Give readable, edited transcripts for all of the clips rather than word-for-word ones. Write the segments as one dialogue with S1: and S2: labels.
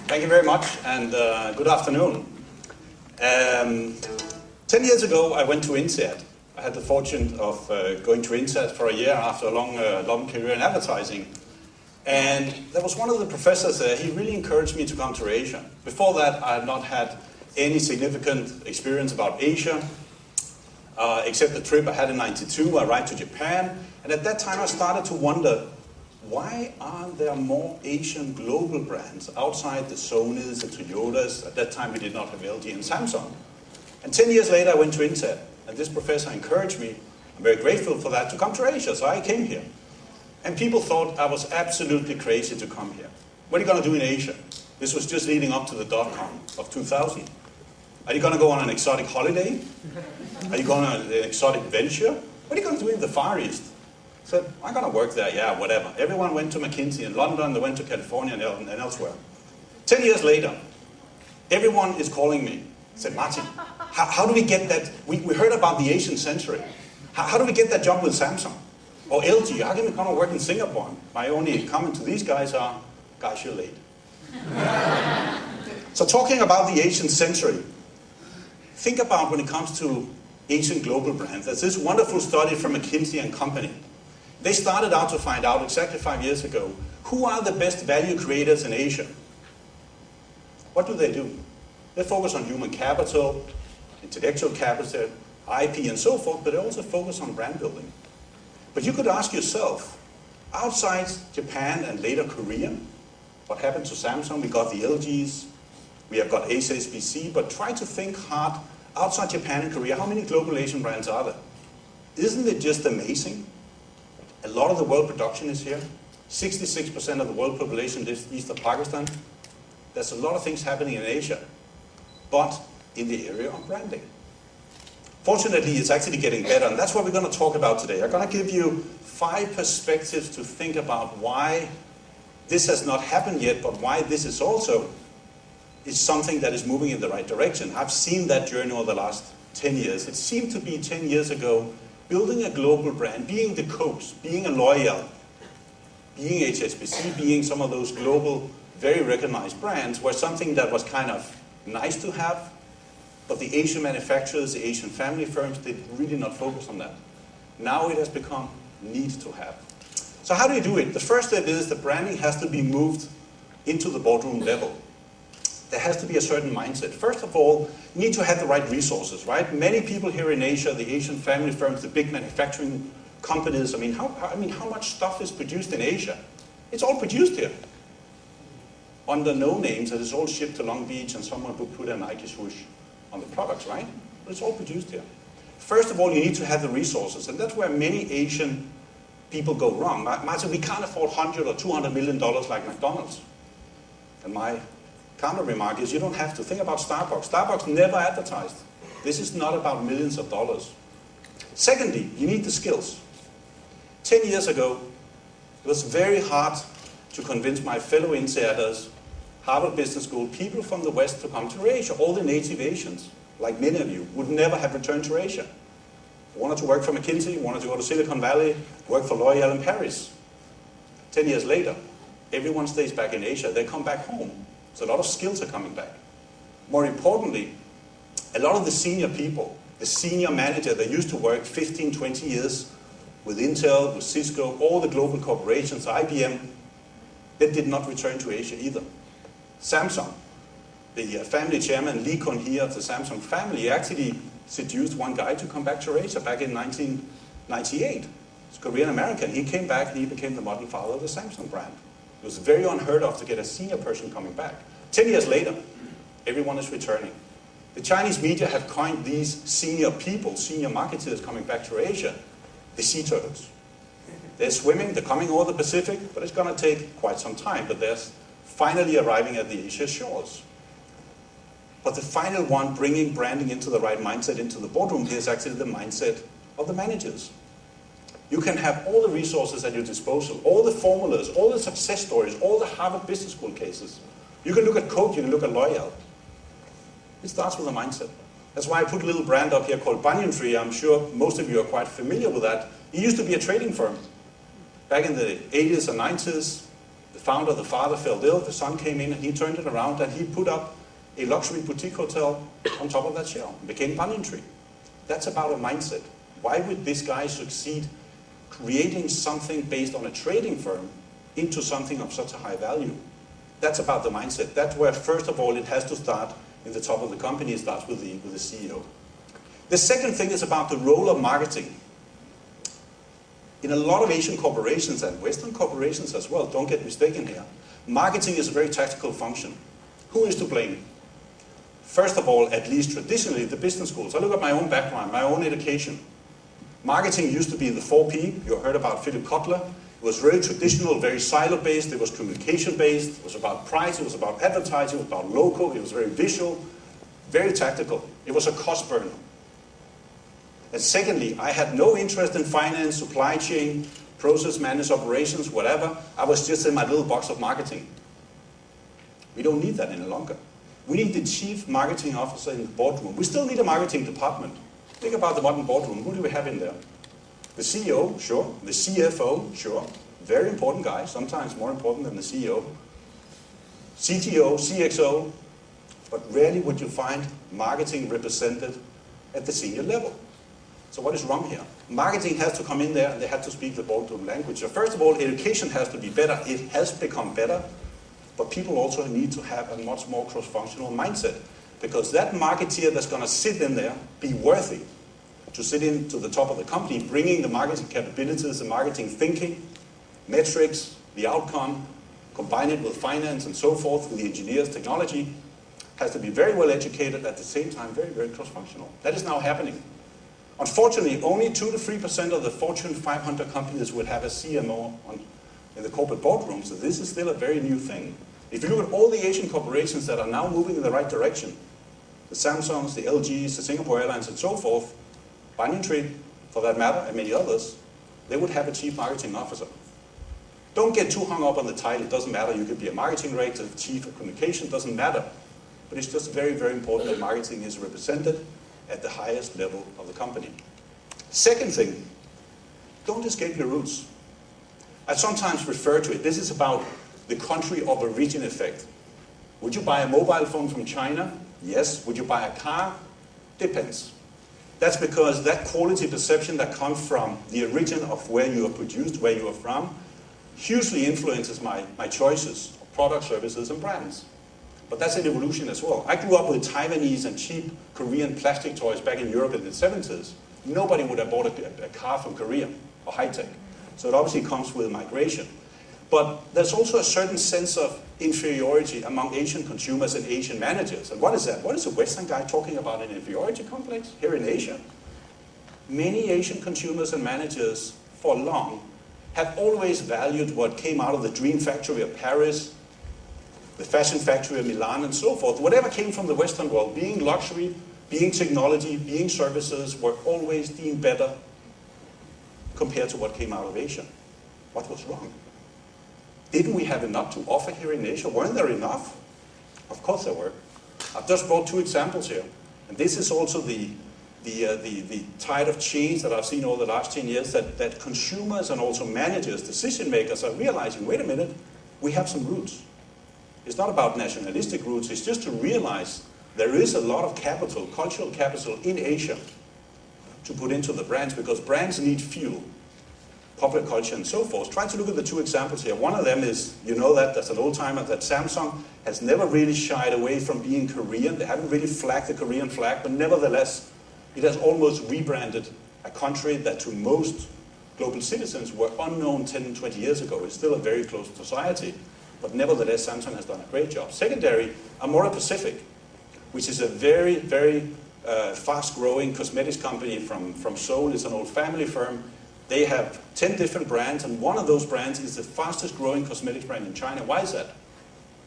S1: Thank you very much, and good afternoon. 10 years ago, I went to INSEAD. I had the fortune of going to INSEAD for a year after a long career in advertising. And there was one of the professors there, he really encouraged me to come to Asia. Before that, I had not had any significant experience about Asia, except the trip I had in '92, I arrived to Japan. And at that time, I started to wonder, why aren't there more Asian global brands outside the Sonys and Toyotas? At that time, we did not have LG and Samsung. And 10 years later, I went to INSEAD, and this professor encouraged me, I'm very grateful for that, to come to Asia, so I came here. And people thought I was absolutely crazy to come here. What are you going to do in Asia? This was just leading up to the dot-com of 2000. Are you going to go on an exotic holiday? Are you going on an exotic venture? What are you going to do in the Far East? I said, I'm going to work there, yeah, whatever. Everyone went to McKinsey in London, they went to California and elsewhere. 10 years later, everyone is calling me. I said, Martin, how do we get that? We heard about the Asian century. How do we get that job with Samsung? Or LG, how can we come and work in Singapore? My only comment to these guys are, guys, you're late. So talking about the Asian century, think about when it comes to Asian global brands. There's this wonderful study from McKinsey and Company. They started out to find out exactly 5 years ago, who are the best value creators in Asia? What do? They focus on human capital, intellectual capital, IP and so forth, but they also focus on brand building. But you could ask yourself, outside Japan and later Korea, what happened to Samsung? We got the LGs, we have got HSBC, but try to think hard, outside Japan and Korea, how many global Asian brands are there? Isn't it just amazing? A lot of the world production is here. 66% of the world population lives east of Pakistan. There's a lot of things happening in Asia, but in the area of branding. Fortunately, it's actually getting better, and that's what we're going to talk about today. I'm going to give you 5 perspectives to think about why this has not happened yet, but why this is also something that is moving in the right direction. I've seen that journey over the last 10 years. It seemed to be 10 years ago, building a global brand, being the Cokes, being a L'Oreal, being HSBC, being some of those global, very recognized brands, were something that was kind of nice to have, but the Asian manufacturers, the Asian family firms, did really not focus on that. Now it has become need to have. So how do you do it? The first step is the branding has to be moved into the boardroom level. There has to be a certain mindset. First of all, you need to have the right resources, right? Many people here in Asia, the Asian family firms, the big manufacturing companies, how much stuff is produced in Asia? It's all produced here. Under no names, it is all shipped to Long Beach and someone would put a Nike swoosh on the products, right? But it's all produced here. First of all, you need to have the resources, and that's where many Asian people go wrong. Martin, we can't afford $100 or $200 million like McDonald's. And my counter remark is you don't have to. Think about Starbucks. Starbucks never advertised. This is not about millions of dollars. Secondly, you need the skills. 10 years ago, it was very hard to convince my fellow INSEADers, Harvard Business School, people from the West to come to Asia. All the native Asians, like many of you, would never have returned to Asia. Wanted to work for McKinsey, wanted to go to Silicon Valley, work for L'Oreal in Paris. 10 years later, everyone stays back in Asia. They come back home. So a lot of skills are coming back. More importantly, a lot of the senior people, the senior manager that used to work 15, 20 years with Intel, with Cisco, all the global corporations, IBM, they did not return to Asia either. Samsung, the family chairman, Lee Kun-hee of the Samsung family, actually seduced one guy to come back to Asia back in 1998. He's Korean American. He came back and he became the modern father of the Samsung brand. It was very unheard of to get a senior person coming back. 10 years later, everyone is returning. The Chinese media have coined these senior people, senior marketers coming back to Asia, the sea turtles. They're swimming, they're coming over the Pacific, but it's going to take quite some time. But they're finally arriving at the Asia shores. But the final one, bringing branding into the right mindset into the boardroom, is actually the mindset of the managers. You can have all the resources at your disposal, all the formulas, all the success stories, all the Harvard Business School cases. You can look at Coke, you can look at L'Oreal. It starts with a mindset. That's why I put a little brand up here called Banyan Tree. I'm sure most of you are quite familiar with that. It used to be a trading firm. Back in the 80s and 90s, The founder, the father fell ill, the son came in and he turned it around and he put up a luxury boutique hotel on top of that shell. It became Banyan Tree. That's about a mindset. Why would this guy succeed creating something based on a trading firm into something of such a high value? That's about the mindset. That's where, first of all, it has to start in the top of the company. It starts with the CEO. The second thing is about the role of marketing. In a lot of Asian corporations and Western corporations as well, don't get mistaken here, marketing is a very tactical function. Who is to blame? First of all, at least traditionally, the business schools. I look at my own background, my own education. Marketing used to be the 4P. You heard about Philip Kotler. It was very traditional, very silo-based. It was communication-based. It was about price. It was about advertising. It was about local. It was very visual, very tactical. It was a cost burner. And secondly, I had no interest in finance, supply chain, process managed operations, whatever. I was just in my little box of marketing. We don't need that any longer. We need the chief marketing officer in the boardroom. We still need a marketing department. Think about the modern boardroom. Who do we have in there? The CEO, sure. The CFO, sure. Very important guy, sometimes more important than the CEO. CTO, CXO. But rarely would you find marketing represented at the senior level. So what is wrong here? Marketing has to come in there and they have to speak the boardroom language. So first of all, education has to be better. It has become better. But people also need to have a much more cross-functional mindset. Because that marketeer that's going to sit in there, be worthy to sit into the top of the company, bringing the marketing capabilities, the marketing thinking, metrics, the outcome, combine it with finance and so forth, with the engineers, technology, has to be very well educated, at the same time very, very cross-functional. That is now happening. Unfortunately, only 2 to 3% of the Fortune 500 companies will have a CMO in the corporate boardroom, so this is still a very new thing. If you look at all the Asian corporations that are now moving in the right direction, the Samsungs, the LGs, the Singapore Airlines and so forth, Banyan Tree, for that matter, and many others, they would have a chief marketing officer. Don't get too hung up on the title. It doesn't matter. You could be a marketing director, chief of communication, doesn't matter. But it's just very, very important that marketing is represented at the highest level of the company. Second thing, don't escape your roots. I sometimes refer to it. This is about the country of origin effect. Would you buy a mobile phone from China? Yes. Would you buy a car? Depends. That's because that quality perception that comes from the origin of where you are produced, where you are from, hugely influences my choices of products, services, and brands. But that's an evolution as well. I grew up with Taiwanese and cheap Korean plastic toys back in Europe in the 70s. Nobody would have bought a car from Korea or high-tech. So it obviously comes with migration. But there's also a certain sense of inferiority among Asian consumers and Asian managers. And what is that? What is a Western guy talking about, an inferiority complex here in Asia? Many Asian consumers and managers for long have always valued what came out of the dream factory of Paris, the fashion factory of Milan and so forth. Whatever came from the Western world, being luxury, being technology, being services, were always deemed better compared to what came out of Asia. What was wrong? Didn't we have enough to offer here in Asia? Weren't there enough? Of course there were. I've just brought 2 examples here. And this is also the tide of change that I've seen over the last 10 years, that consumers and also managers, decision makers are realizing, wait a minute, we have some roots. It's not about nationalistic roots, it's just to realize there is a lot of capital, cultural capital in Asia to put into the brands, because brands need fuel, popular culture and so forth. Try to look at the 2 examples here. One of them is, you know that's an old timer, that Samsung has never really shied away from being Korean. They haven't really flagged the Korean flag, but nevertheless, it has almost rebranded a country that to most global citizens were unknown 10, 20 years ago. It's still a very closed society. But nevertheless, Samsung has done a great job. Secondary, Amora Pacific, which is a very, very fast-growing cosmetics company from Seoul. It's an old family firm. They have 10 different brands, and one of those brands is the fastest-growing cosmetics brand in China. Why is that?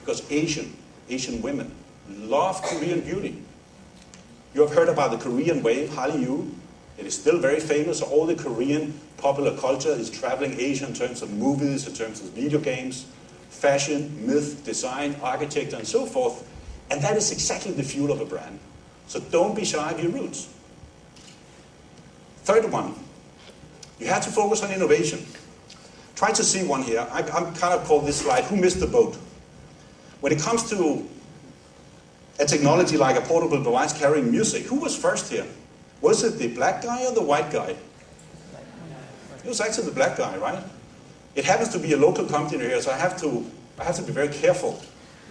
S1: Because Asian women love Korean beauty. You have heard about the Korean wave, Hallyu. It is still very famous. All the Korean popular culture is traveling Asia in terms of movies, in terms of video games, fashion, myth, design, architecture, and so forth. And that is exactly the fuel of a brand. So don't be shy of your roots. Third one, you have to focus on innovation. Try to see one here. I'm kind of called this slide, who missed the boat? When it comes to a technology like a portable device carrying music, who was first here? Was it the black guy or the white guy? It was actually the black guy, right? It happens to be a local company here, so I have to be very careful.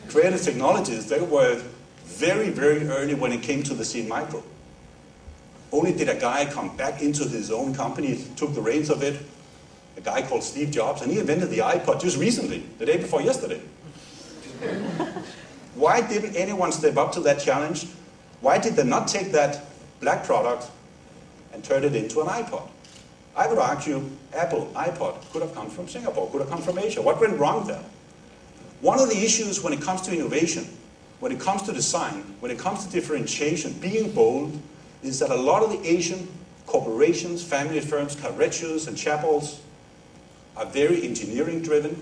S1: Creative Technologies, they were very, very early when it came to the Scene Micro. Only did a guy come back into his own company, took the reins of it, a guy called Steve Jobs, and he invented the iPod just recently, the day before yesterday. Why didn't anyone step up to that challenge? Why did they not take that black product and turn it into an iPod? I would argue Apple, iPod, could have come from Singapore, could have come from Asia. What went wrong there? One of the issues when it comes to innovation, when it comes to design, when it comes to differentiation, being bold, is that a lot of the Asian corporations, family firms, Carreccios and Chappells are very engineering driven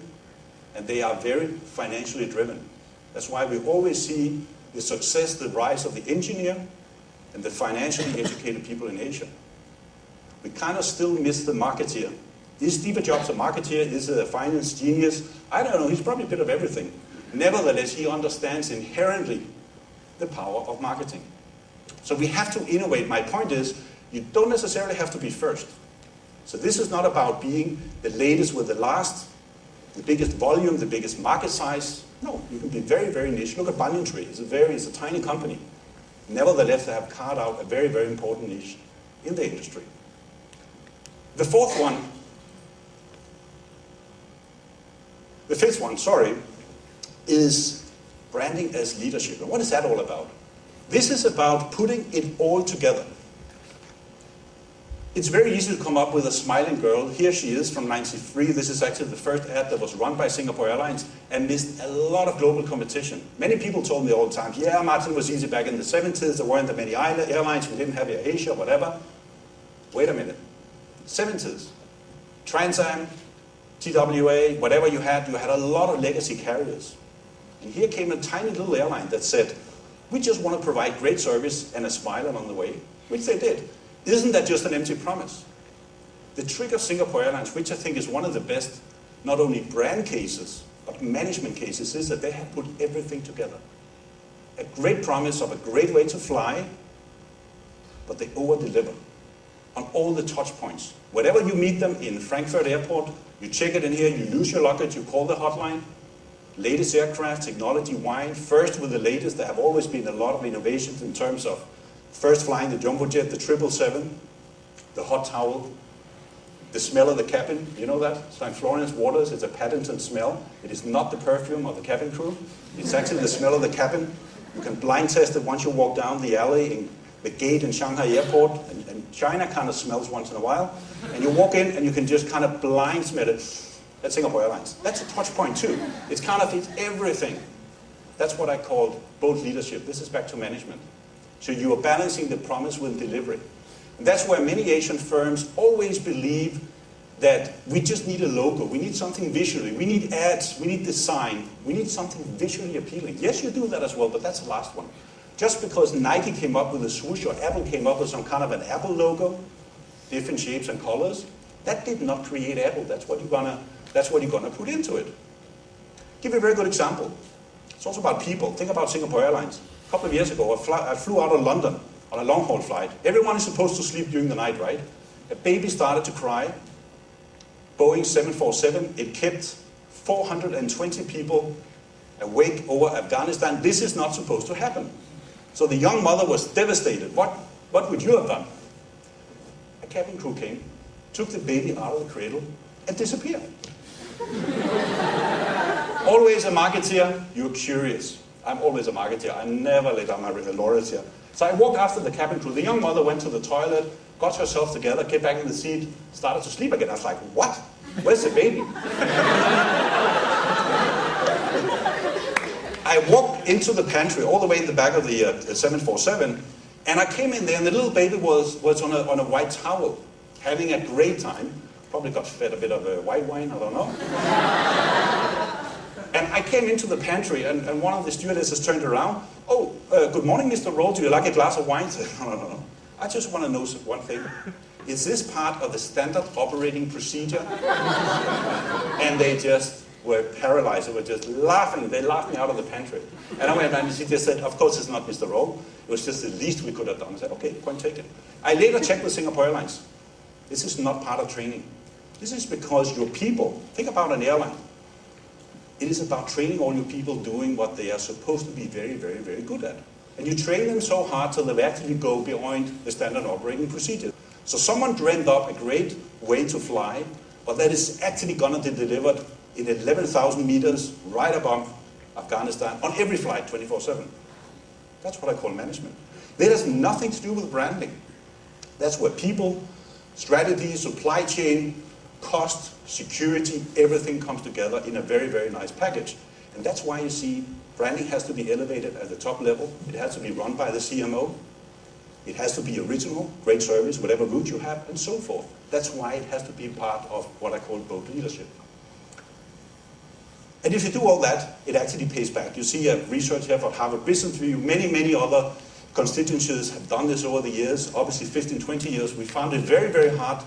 S1: and they are very financially driven. That's why we always see the success, the rise of the engineer and the financially educated people in Asia. We kind of still miss the marketeer. Is Steve Jobs a marketeer? Is he a finance genius? I don't know, he's probably a bit of everything. Nevertheless, he understands inherently the power of marketing. So we have to innovate. My point is, you don't necessarily have to be first. So this is not about being the latest with the last, the biggest volume, the biggest market size. No, you can be very, very niche. Look at Banyan Tree. It's a tiny company. Nevertheless, they have carved out a very, very important niche in the industry. The fifth one, is branding as leadership. And what is that all about? This is about putting it all together. It's very easy to come up with a smiling girl. Here she is from '93. This is actually the first ad that was run by Singapore Airlines and missed a lot of global competition. Many people told me all the time, yeah, Martin, was easy back in the 70s. There weren't that many airlines. We didn't have Air Asia, whatever. Wait a minute. 70s. Trans Am, TWA, whatever you had a lot of legacy carriers. And here came a tiny little airline that said, we just want to provide great service and a smile along the way, which they did. Isn't that just an empty promise? The trick of Singapore Airlines, which I think is one of the best, not only brand cases, but management cases, is that they have put everything together. A great promise of a great way to fly, but they over-deliver on all the touch points. Whenever you meet them in Frankfurt Airport, you check it in here, you lose your luggage, you call the hotline. Latest aircraft, technology, wine, first with the latest. There have always been a lot of innovations in terms of first flying the jumbo jet, the 777, the hot towel, the smell of the cabin. You know that? St. Florian's Waters, it's a patented smell. It is not the perfume of the cabin crew. It's actually the smell of the cabin. You can blind test it once you walk down the alley in the gate in Shanghai Airport, and China kind of smells once in a while. And you walk in and you can just kind of blind smell it. That's Singapore Airlines. That's a touch point too. It's everything. That's what I call bold leadership. This is back to management. So you are balancing the promise with delivery. And that's where many Asian firms always believe that we just need a logo. We need something visually. We need ads. We need design. We need something visually appealing. Yes, you do that as well, but that's the last one. Just because Nike came up with a swoosh or Apple came up with some kind of an Apple logo, different shapes and colors, that did not create Apple. That's what you're gonna put into it. Give you a very good example. It's also about people. Think about Singapore Airlines. A couple of years ago, I flew out of London on a long-haul flight. Everyone is supposed to sleep during the night, right? A baby started to cry. Boeing 747, it kept 420 people awake over Afghanistan. This is not supposed to happen. So the young mother was devastated. What would you have done? A cabin crew came, took the baby out of the cradle, and disappeared. Always a marketeer, you're curious. I'm always a marketeer. I never let down my laurels here. So I walked after the cabin crew. The young mother went to the toilet, got herself together, came back in the seat, started to sleep again. I was like, what? Where's the baby? I walked into the pantry, all the way in the back of the 747, and I came in there, and the little baby was on a white towel, having a great time. Probably got fed a bit of white wine, I don't know. And I came into the pantry, and one of the stewardesses turned around. Good morning, Mr. Roll. Do you like a glass of wine? I said, no. I just want to know one thing. is this part of the standard operating procedure? And they just were paralyzed. They were just laughing. They laughed me out of the pantry. And I went and she just said, of course it's not Mr. Rowe. It was just the least we could have done. I said, okay, point taken. I later checked with Singapore Airlines. This is not part of training. This is because your people, think about an airline. It is about training all your people doing what they are supposed to be very, very, very good at. And you train them so hard till they actually go beyond the standard operating procedure. So someone dreamt up a great way to fly, but that is actually going to be delivered in 11,000 meters right above Afghanistan on every flight 24/7. That's what I call management. That has nothing to do with branding. That's where people, strategy, supply chain, cost, security, everything comes together in a very, very nice package. And that's why you see branding has to be elevated at the top level. It has to be run by the CMO. It has to be original, great service, whatever route you have, and so forth. That's why it has to be part of what I call boat leadership. And if you do all that, it actually pays back. You see a research here for Harvard Business Review. Many, many other constituencies have done this over the years. Obviously, 15, 20 years, we found it very, very hard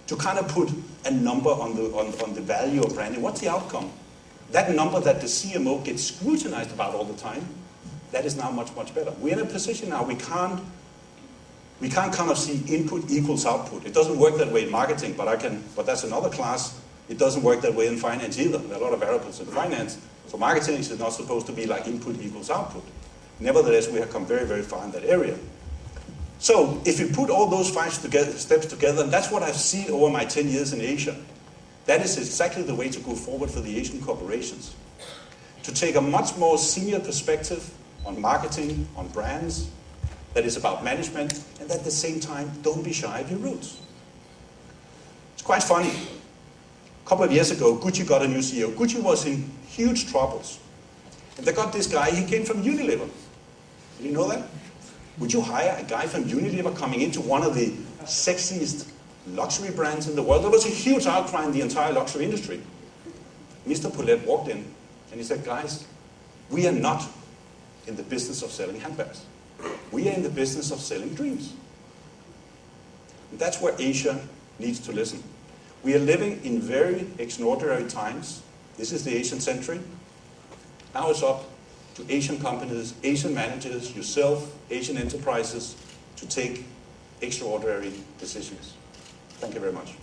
S1: to kind of put a number on the value of branding. What's the outcome? That number that the CMO gets scrutinized about all the time, that is now much, much better. We're in a position now we can't kind of see input equals output. It doesn't work that way in marketing, but that's another class. It doesn't work that way in finance either. There are a lot of variables in finance. So marketing is not supposed to be like input equals output. Nevertheless, we have come very, very far in that area. So if you put all those 5 steps together, and that's what I've seen over my 10 years in Asia, that is exactly the way to go forward for the Asian corporations. To take a much more senior perspective on marketing, on brands, that is about management, and at the same time, don't be shy of your roots. It's quite funny. A couple of years ago, Gucci got a new CEO. Gucci was in huge troubles. And they got this guy, he came from Unilever. Did you know that? Would you hire a guy from Unilever coming into one of the sexiest luxury brands in the world? There was a huge outcry in the entire luxury industry. Mr. Paulette walked in and he said, guys, we are not in the business of selling handbags. We are in the business of selling dreams. And that's where Asia needs to listen. We are living in very extraordinary times. This is the Asian century. Now it's up to Asian companies, Asian managers, yourself, Asian enterprises to take extraordinary decisions. Thank you very much.